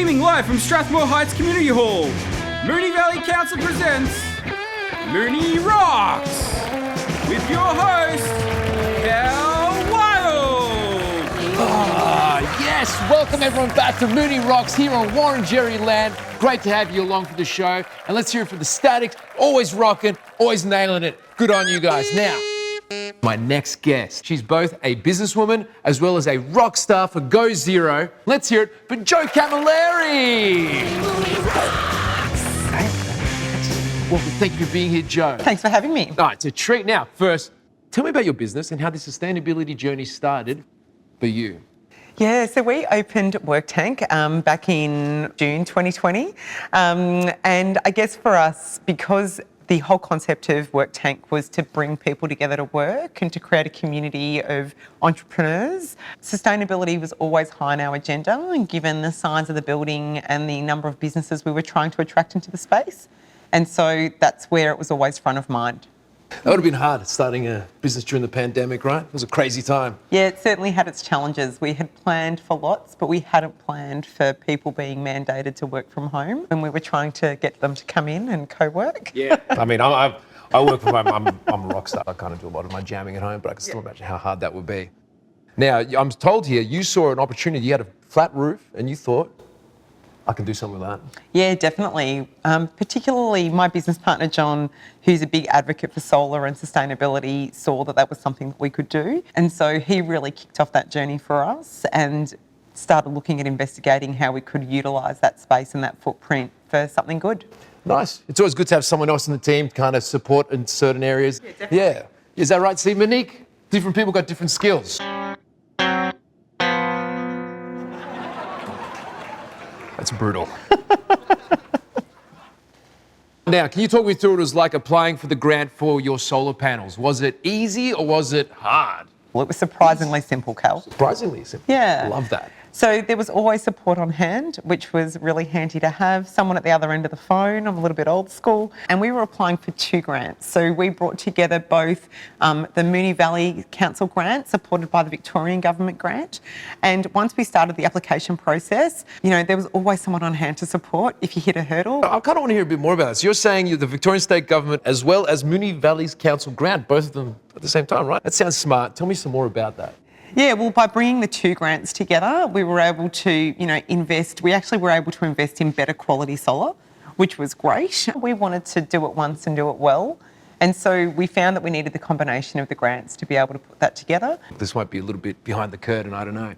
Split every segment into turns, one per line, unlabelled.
Streaming live from Strathmore Heights Community Hall, Moonee Valley Council presents Moonee Rocks with your host, Cal Wild.
Yes, welcome everyone back to Moonee Rocks here on Wurundjeri land. Great to have you along for the show. And let's hear it for the Statics. Always rocking, always nailing it. Good on you guys. Now, my next guest. She's both a businesswoman as well as a rock star for Go Zero. Let's hear it for Jo Camilleri. Welcome. Thank you for being here, Jo.
Thanks for having me.
All right, it's a treat. Now, first, tell me about your business and how the sustainability journey started for you.
Yeah, so we opened Work Tank back in June 2020. And I guess for us, because the whole concept of Work Tank was to bring people together to work and to create a community of entrepreneurs. Sustainability was always high on our agenda, and given the size of the building and the number of businesses we were trying to attract into the space. And so that's where it was always front of mind.
That would have been hard starting a business during the pandemic, right? It was a crazy time.
Yeah, it certainly had its challenges. We had planned for lots, but we hadn't planned for people being mandated to work from home when we were trying to get them to come in and co-work.
Yeah. I mean, I work from home. I'm a rock star. I kind of do a lot of my jamming at home, but I can still imagine how hard that would be. Now, I'm told here you saw an opportunity. You had a flat roof and you thought, I can do something with that.
Yeah, definitely. Particularly my business partner, John, who's a big advocate for solar and sustainability, saw that that was something that we could do. And so he really kicked off that journey for us and started looking at investigating how we could utilise that space and that footprint for something good.
Nice. It's always good to have someone else in the team to kind of support in certain areas.
Yeah, definitely.
Yeah. Is that right? See, Monique, different people got different skills. That's brutal. Now, can you talk me through what it was like applying for the grant for your solar panels? Was it easy or was it hard?
Well, it was surprisingly simple, Cal.
Surprisingly simple.
Yeah.
Love that.
So there was always support on hand, which was really handy to have. Someone at the other end of the phone. I'm a little bit old school. And we were applying for 2 grants. So we brought together both the Moonee Valley Council grant, supported by the Victorian Government grant. And once we started the application process, you know, there was always someone on hand to support if you hit a hurdle.
I kind of want to hear a bit more about this. You're saying you're the Victorian State Government as well as Moonee Valley's Council grant, both of them at the same time, right? That sounds smart. Tell me some more about that.
Yeah, well, by bringing the 2 grants together, we were able to, invest. We actually were able to invest in better quality solar, which was great. We wanted to do it once and do it well. And so we found that we needed the combination of the grants to be able to put that together.
This might be a little bit behind the curtain, I don't know.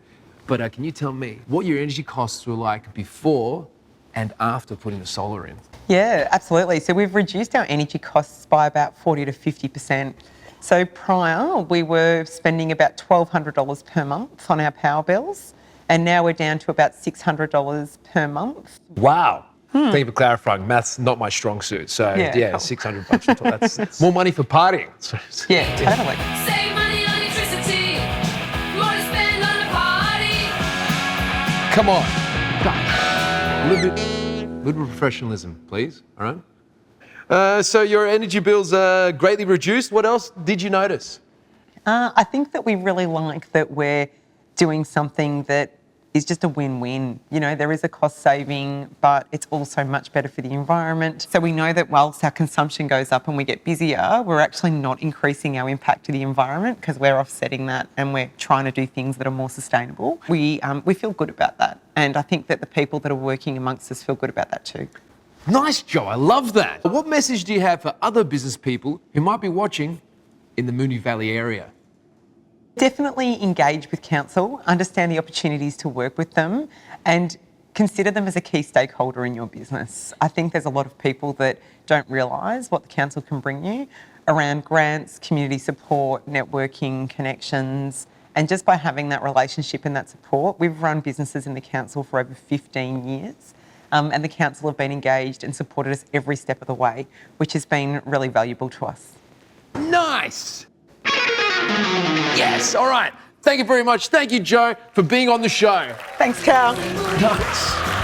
But can you tell me what your energy costs were like before and after putting the solar in?
Yeah, absolutely. So we've reduced our energy costs by about 40 to 50%. So prior, we were spending about $1,200 per month on our power bills, and now we're down to about $600 per month.
Wow. Thank you for clarifying. Math's not my strong suit. So, yeah,
cool.
$600. That's more money for partying.
Yeah, totally.
Save money on electricity. More to spend on a party.
Come on. A little bit of professionalism, please. All right? So your energy bills are greatly reduced. What else did you notice?
I think that we really like that we're doing something that is just a win-win. You know, there is a cost saving, but it's also much better for the environment. So we know that whilst our consumption goes up and we get busier, we're actually not increasing our impact to the environment because we're offsetting that and we're trying to do things that are more sustainable. We feel good about that. And I think that the people that are working amongst us feel good about that too.
Nice, Jo. I love that. What message do you have for other business people who might be watching in the Moonee Valley area?
Definitely engage with council, understand the opportunities to work with them, and consider them as a key stakeholder in your business. I think there's a lot of people that don't realise what the council can bring you around grants, community support, networking, connections, and just by having that relationship and that support. We've run businesses in the council for over 15 years. And the council have been engaged and supported us every step of the way, which has been really valuable to us.
Nice! Yes, all right. Thank you very much. Thank you, Jo, for being on the show.
Thanks, Cal.
Nice.